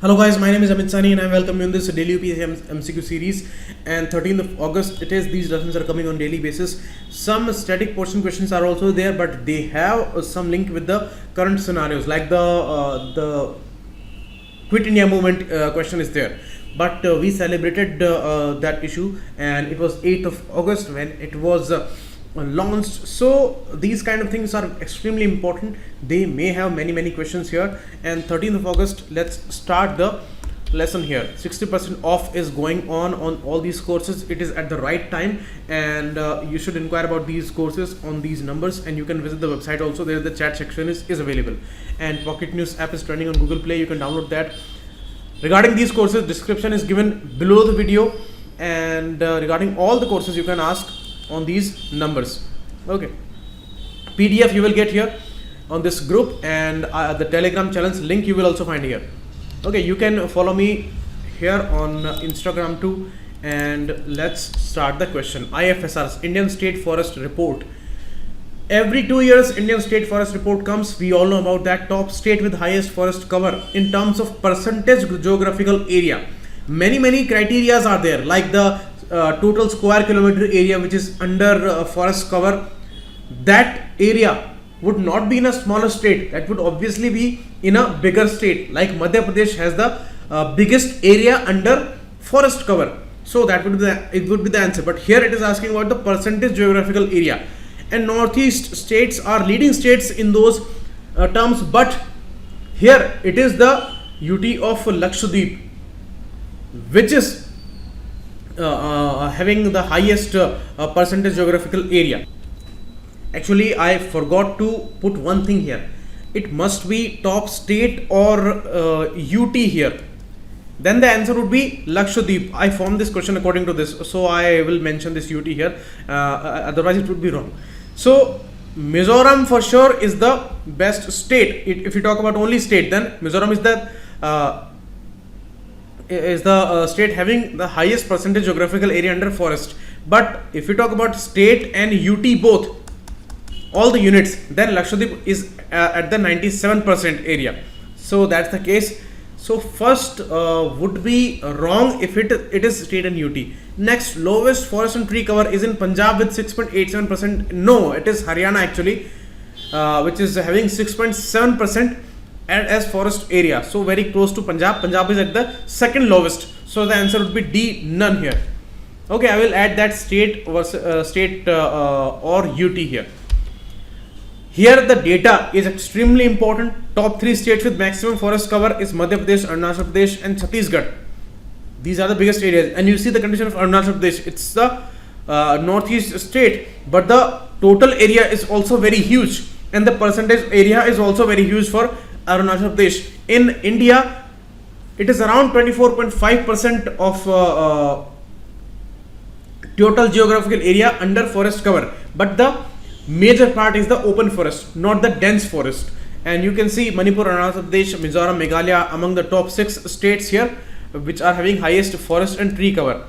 Hello guys, my name is Amit Sani and I welcome you in this daily UPSC MCQ series. And 13th of August it is. These lessons are coming on daily basis. Some static portion questions are also there, but they have some link with the current scenarios, like the Quit India movement question is there. But we celebrated that issue, and it was 8th of August when it was launched. So these kind of things are extremely important. They may have many questions here. And 13th of August, let's start the lesson here. 60% off is going on all these courses. It is at the right time, and you should inquire about these courses on these numbers, and you can visit the website also. There the chat section is available, and Pocket News app is trending on Google Play. You can download that. Regarding these courses, description is given below the video, and regarding all the courses you can ask on these numbers. Okay, PDF you will get here on this group, and the Telegram challenge link you will also find here. Okay, you can follow me here on Instagram too. And let's start the question. IFSR's Indian State Forest Report. Every 2 years Indian State Forest Report comes. We all know about that. Top state with highest forest cover in terms of percentage geographical area. Many criterias are there, like the total square kilometer area which is under forest cover. That area would not be in a smaller state. That would obviously be in a bigger state. Like Madhya Pradesh has the biggest area under forest cover. So that would be the answer. But here it is asking about the percentage geographical area. And northeast states are leading states in those terms. But here it is the UT of Lakshadweep, which is having the highest percentage geographical area. Actually, I forgot to put one thing here. It must be top state or UT here. Then the answer would be Lakshadweep. I formed this question according to this, so I will mention this UT here. Otherwise, it would be wrong. So Mizoram for sure is the best state. If you talk about only state, then Mizoram is the state having the highest percentage geographical area under forest. But if you talk about state and UT both, all the units, then Lakshadweep is at the 97% area. So that's the case. So first would be wrong if it is state and UT. Next, lowest forest and tree cover is in Punjab with 6.87%. No, it is Haryana actually, which is having 6.7% as forest area. So very close to Punjab. Punjab is at the second lowest. So the answer would be D, none here. Okay, I will add that state versus state or UT here. Here the data is extremely important. Top 3 states with maximum forest cover is Madhya Pradesh, Arunachal Pradesh and Chhattisgarh. These are the biggest areas. And you see the condition of Arunachal Pradesh. It's the northeast state, but the total area is also very huge, and the percentage area is also very huge for Arunachal Pradesh. In India, it is around 24.5% of total geographical area under forest cover. But the major part is the open forest, not the dense forest. And you can see Manipur, Arunachal Pradesh, Mizoram, Meghalaya among the top 6 states here, which are having highest forest and tree cover.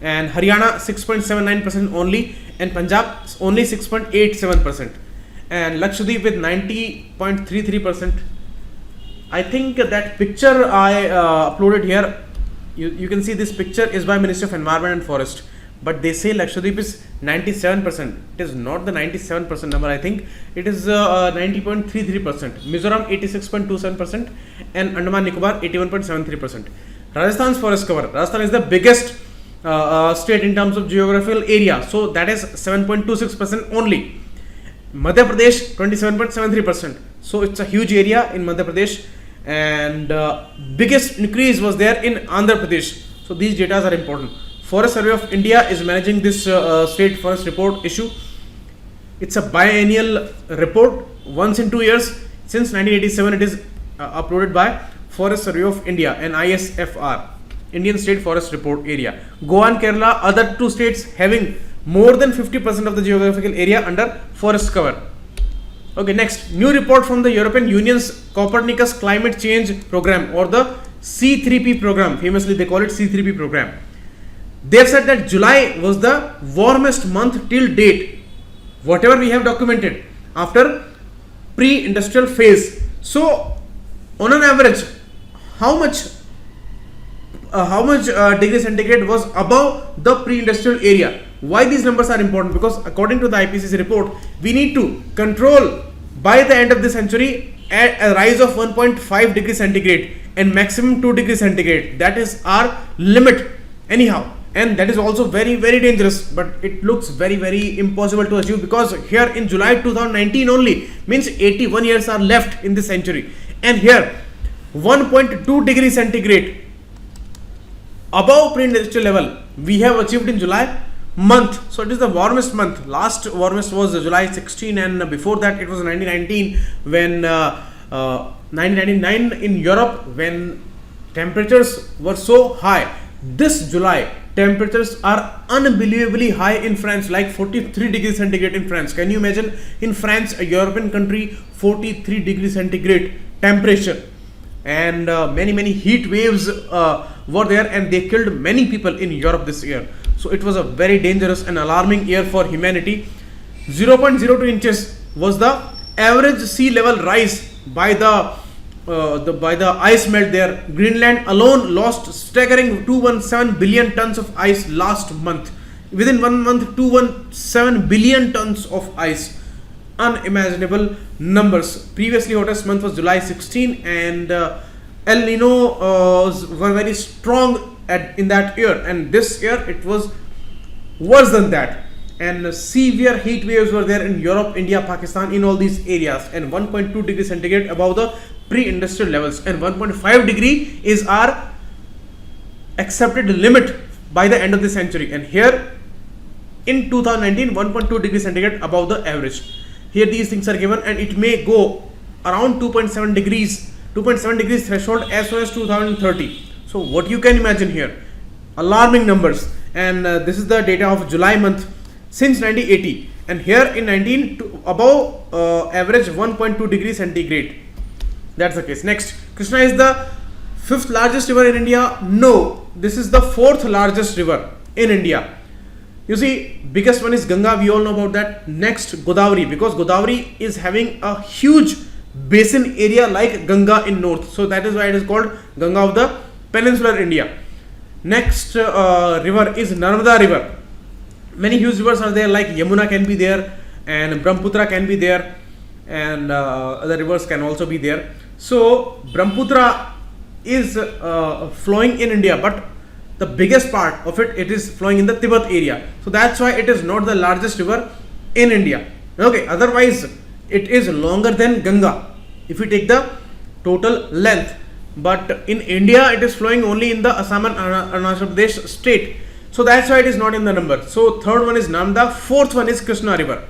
And Haryana 6.79% only, and Punjab only 6.87%, and Lakshadweep with 90.33%. I think that picture I uploaded here, you can see this picture is by Ministry of Environment and Forest. But they say Lakshadweep is 97%. It is not the 97% number. I think it is 90.33%. Mizoram 86.27%, and Andaman Nicobar 81.73%. Rajasthan's forest cover. Rajasthan is the biggest state in terms of geographical area. So that is 7.26% only. Madhya Pradesh 27.73%. So it's a huge area in Madhya Pradesh, and biggest increase was there in Andhra Pradesh. So these data are important. Forest Survey of India is managing this state forest report issue. It's a biennial report, once in 2 years. Since 1987, it is uploaded by Forest Survey of India and ISFR, Indian State Forest Report Area. Goa and Kerala, other 2 states having more than 50% of the geographical area under forest cover. Okay, next, new report from the European Union's Copernicus Climate Change Program, or the C3P program. Famously, they call it C3P program. They have said that July was the warmest month till date, whatever we have documented after pre-industrial phase. So on an average, how much degree centigrade was above the pre-industrial area. Why these numbers are important? Because according to the IPCC report, we need to control by the end of the century a rise of 1.5 degree centigrade and maximum 2 degree centigrade. That is our limit anyhow, and that is also very dangerous, but it looks very impossible to achieve, because here in July 2019 only, means 81 years are left in this century, and here 1.2 degree centigrade above pre-industrial level we have achieved in July month. So it is the warmest month. Last warmest was July 16, and before that it was 1919 when 1999 in Europe, when temperatures were so high. This July temperatures are unbelievably high in France, like 43 degrees centigrade in France. Can you imagine? In France, a European country, 43 degrees centigrade temperature, and many heat waves were there, and they killed many people in Europe this year. So it was a very dangerous and alarming year for humanity. 0.02 inches was the average sea level rise by the ice melt there. Greenland alone lost staggering 217 billion tons of ice last month. Within 1 month, 217 billion tons of ice. Unimaginable numbers. Previously hottest month was July 16, and El Nino were very strong in that year, and this year it was worse than that, and severe heat waves were there in Europe, India, Pakistan, in all these areas, and 1.2 degree centigrade above the pre-industrial levels, and 1.5 degree is our accepted limit by the end of the century, and here in 2019 1.2 degree centigrade above the average. Here these things are given, and it may go around 2.7 degrees threshold as soon as 2030. So what you can imagine here, alarming numbers, and this is the data of July month since 1980, and here in 19 to above average 1.2 degrees centigrade. That's the case. Next, Krishna is the 5th largest river in India. No, this is the 4th largest river in India. You see, biggest one is Ganga, we all know about that. Next, Godavari, because Godavari is having a huge basin area like Ganga in north, so that is why it is called Ganga of the peninsular India. Next river is Narmada river. Many huge rivers are there, like Yamuna can be there, and Brahmaputra can be there, and other rivers can also be there. So Brahmaputra is flowing in India, but the biggest part of it is flowing in the Tibet area. So that's why it is not the largest river in India. Okay, otherwise it is longer than Ganga if we take the total length. But in India it is flowing only in the Assam and Arunachal Pradesh state, so that's why it is not in the number. So third one is Narmada, fourth one is Krishna river.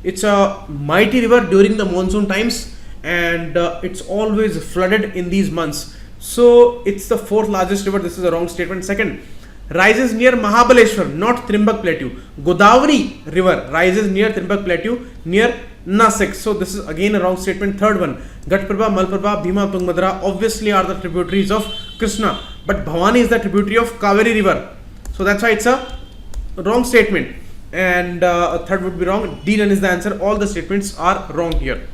It's a mighty river during the monsoon times, and it's always flooded in these months, so it's the 4th largest river. This is a wrong statement. Second, rises near Mahabaleshwar, not Trimbak Plateau. Godavari river rises near Trimbak Plateau near Nasik, so this is again a wrong statement. Third one, Ghatprabha, Malprabha, Bhima, Tungabhadra obviously are the tributaries of Krishna, but Bhavani is the tributary of Kaveri river, so that's why it's a wrong statement, and third would be wrong. D1 is the answer. All the statements are wrong here.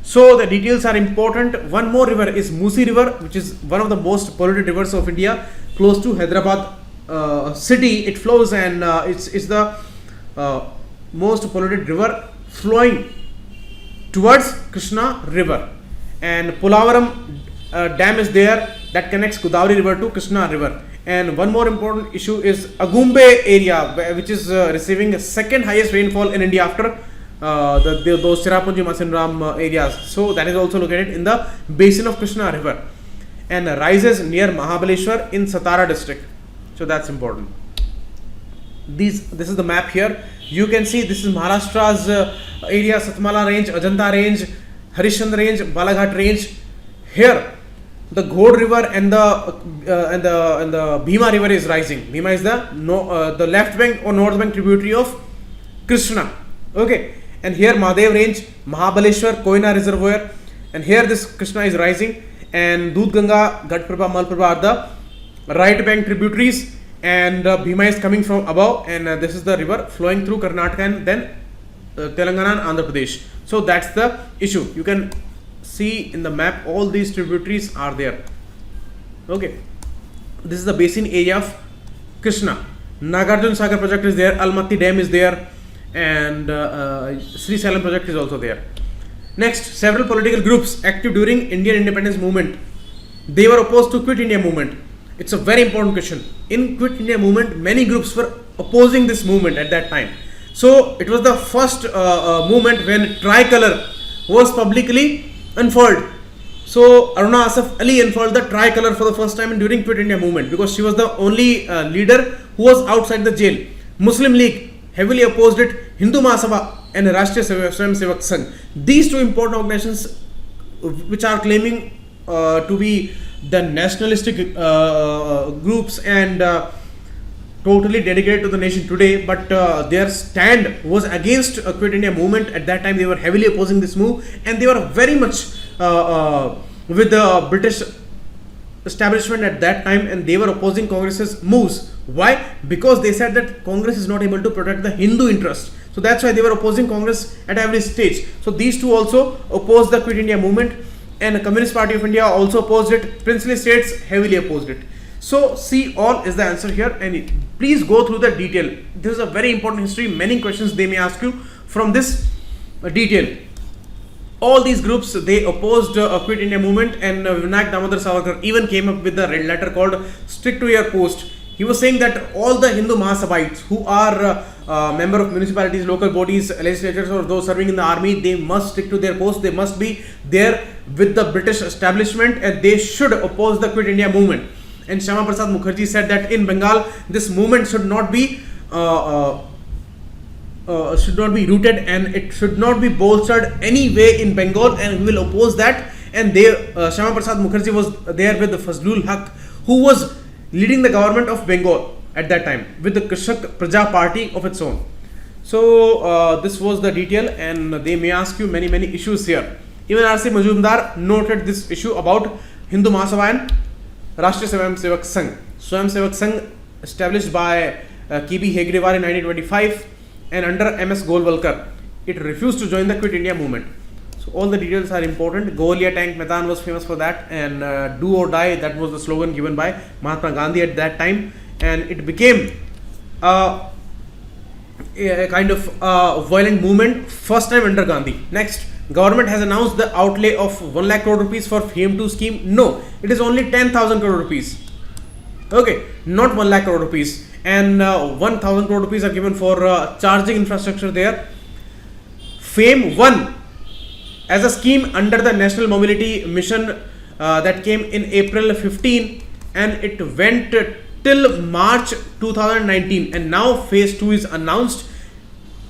So the details are important. One more river is Musi river, which is one of the most polluted rivers of India, close to Hyderabad city it flows, and it's the most polluted river flowing towards Krishna river. And Polavaram dam is there that connects Godavari river to Krishna river. And one more important issue is Agumbe area, which is receiving the second highest rainfall in India after those Cherrapunji, Masinram areas. So that is also located in the basin of Krishna river, and rises near Mahabaleshwar in Satara district. So that's important. This is the map here. You can see this is Maharashtra's area: Satmala range, Ajanta range, Harishchandra range, Balaghat range. Here the Ghod river and the Bhima river is rising. Bhima is the left bank or north bank tributary of Krishna. Okay, and here Mahadev range, Mahabaleshwar, Koyna reservoir, and here this Krishna is rising, and Dudganga, Ghatprabha, Malprabha are the right bank tributaries, and Bhima is coming from above, and this is the river flowing through Karnataka and then Telangana and Andhra Pradesh. So that's the issue. You can see in the map all these tributaries are there. Okay, This is the basin area of Krishna. Nagarjuna Sagar project is there, Almaty Dam is there, and Sri Salam project is also there. Next, several political groups active during Indian independence movement, they were opposed to Quit India movement. It's a very important question. In Quit India movement, many groups were opposing this movement at that time. So it was the first movement when tricolor was publicly unfurled. So Aruna Asaf Ali unfurled the tricolor for the first time during Quit India movement, because she was the only leader who was outside the jail. Muslim League heavily opposed it, Hindu Mahasabha and Rashtriya Swayamsevak Sangh. These two important organizations which are claiming to be the nationalistic groups and totally dedicated to the nation today, but their stand was against Quit India movement. At that time they were heavily opposing this move, and they were very much with the British establishment at that time, and they were opposing Congress's moves. Why? Because they said that Congress is not able to protect the Hindu interest. So that's why they were opposing Congress at every stage. So these two also opposed the Quit India movement, and the Communist Party of India also opposed it. Princely states heavily opposed it. So C all is the answer here, and please go through the detail. This is a very important history. Many questions they may ask you from this detail. All these groups, they opposed Quit India movement, and Vinayak Damodar Savarkar even came up with a red letter called Stick to Your Post. He was saying that all the Hindu Mahasabhites who are member of municipalities, local bodies, legislatures, or those serving in the army, they must stick to their post. They must be there with the British establishment, and they should oppose the Quit India movement. And Shyama Prasad Mukherjee said that in Bengal, this movement should not be rooted, and it should not be bolstered any way in Bengal, and we will oppose that. And they, Shyama Prasad Mukherjee was there with the Fazlul Haq, who was leading the government of Bengal at that time with the Krishak Praja party of its own. So this was the detail, and they may ask you many issues here. Even R.C. Majumdar noted this issue about Hindu Mahasabha and Rashtriya Swayamsevak Sangh. Swayamsevak Sangh established by K.B. Hegdewar in 1925, and under M.S. Golwalkar, it refused to join the Quit India movement. So all the details are important. Golia Tank Maidan was famous for that, and do or die, that was the slogan given by Mahatma Gandhi at that time, and it became a kind of violent movement first time under Gandhi. Next, government has announced the outlay of 1 lakh crore rupees for FAME2 scheme. No, it is only 10,000 crore rupees. Okay, not 1 lakh crore rupees. And 1,000 crore rupees are given for charging infrastructure there. FAME1 as a scheme under the National Mobility Mission that came in April 15, and it went till March 2019, and now phase 2 is announced,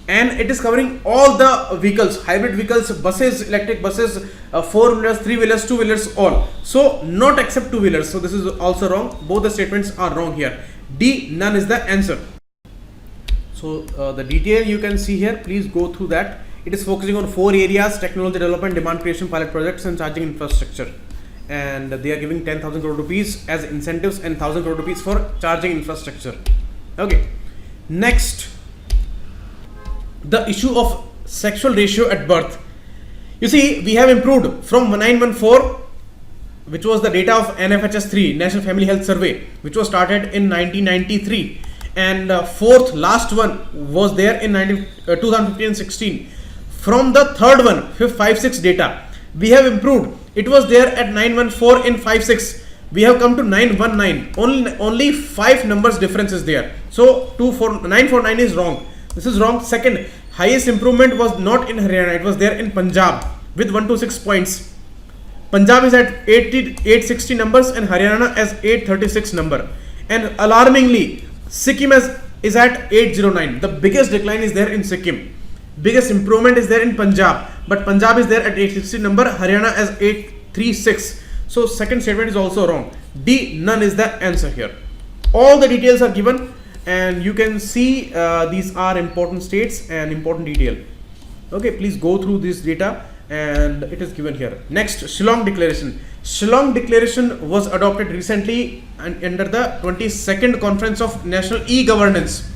and it is covering all the vehicles, hybrid vehicles, buses, electric buses, 4-wheelers, 3-wheelers, 2-wheelers, all. So not except 2-wheelers. So this is also wrong. Both the statements are wrong here. D, none is the answer. So the detail you can see here, please go through that. It is focusing on 4 areas: technology development, demand creation, pilot projects, and charging infrastructure. And they are giving 10,000 crore rupees as incentives and 1,000 crore rupees for charging infrastructure. Okay. Next, the issue of sexual ratio at birth. You see, we have improved from 1914, which was the data of NFHS 3, National Family Health Survey, which was started in 1993, and fourth last one was there in 2015 and 16. From the third one, 5, 6 data, we have improved. It was there at 914 in 5, 6. We have come to 919. Only 5 numbers difference is there. So 949 is wrong. This is wrong. Second, highest improvement was not in Haryana. It was there in Punjab with 126 points. Punjab is at 860 numbers and Haryana as 836 number. And alarmingly, Sikkim is at 809. The biggest decline is there in Sikkim. Biggest improvement is there in Punjab. But Punjab is there at 860 number. Haryana as 836. So second statement is also wrong. D, none is the answer here. All the details are given, and you can see these are important states and important detail. Okay, please go through this data, and it is given here. Next, Shillong Declaration. Shillong Declaration was adopted recently and under the 22nd Conference of National E-Governance,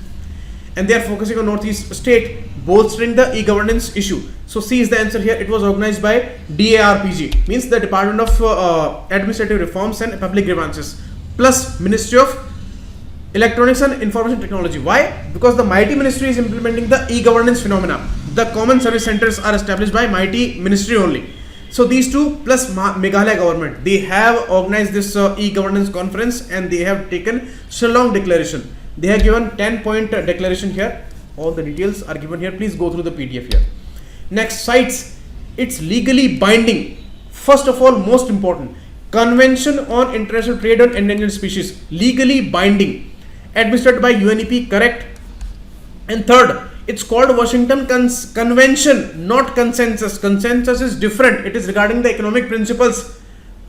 and they are focusing on Northeast state, bolstering the e-governance issue. So C is the answer here. It was organized by DARPG, means the Department of Administrative Reforms and Public Grievances. plus Ministry of Electronics and Information Technology. Why? Because the mighty ministry is implementing the e-governance phenomena. The common service centers are established by mighty ministry only. So these two plus Meghalaya government, they have organized this e-governance conference, and they have taken Salam Declaration. They have given 10-point declaration here. All the details are given here. Please go through the PDF here. Next, CITES. It's legally binding. First of all, most important, Convention on International Trade on Endangered Species, legally binding, administered by UNEP, correct? And third, it's called Washington Convention, not consensus. Consensus is different. It is regarding the economic principles,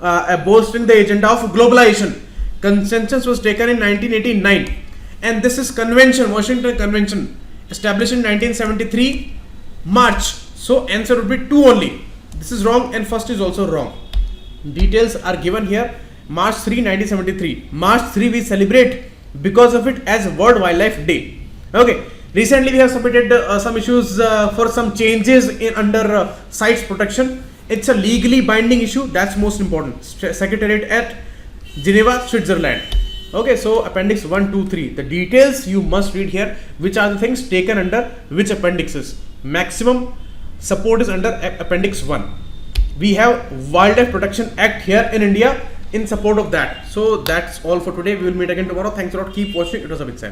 bolstering the agenda of globalization. Consensus was taken in 1989, and this is convention, Washington Convention, established in 1973 March. So answer would be 2 only. This is wrong, and first is also wrong. Details are given here. March 3, 1973. March 3 we celebrate because of it as World Wildlife Day. Okay. Recently we have submitted some issues for some changes in under CITES protection. It's a legally binding issue. That's most important. Secretariat at Geneva, Switzerland. Okay, so appendix 1, 2, 3. The details you must read here. Which are the things taken under which appendixes? Maximum support is under appendix 1. We have Wildlife Protection Act here in India in support of that. So that's all for today. We will meet again tomorrow. Thanks a lot. Keep watching. It was a big sign.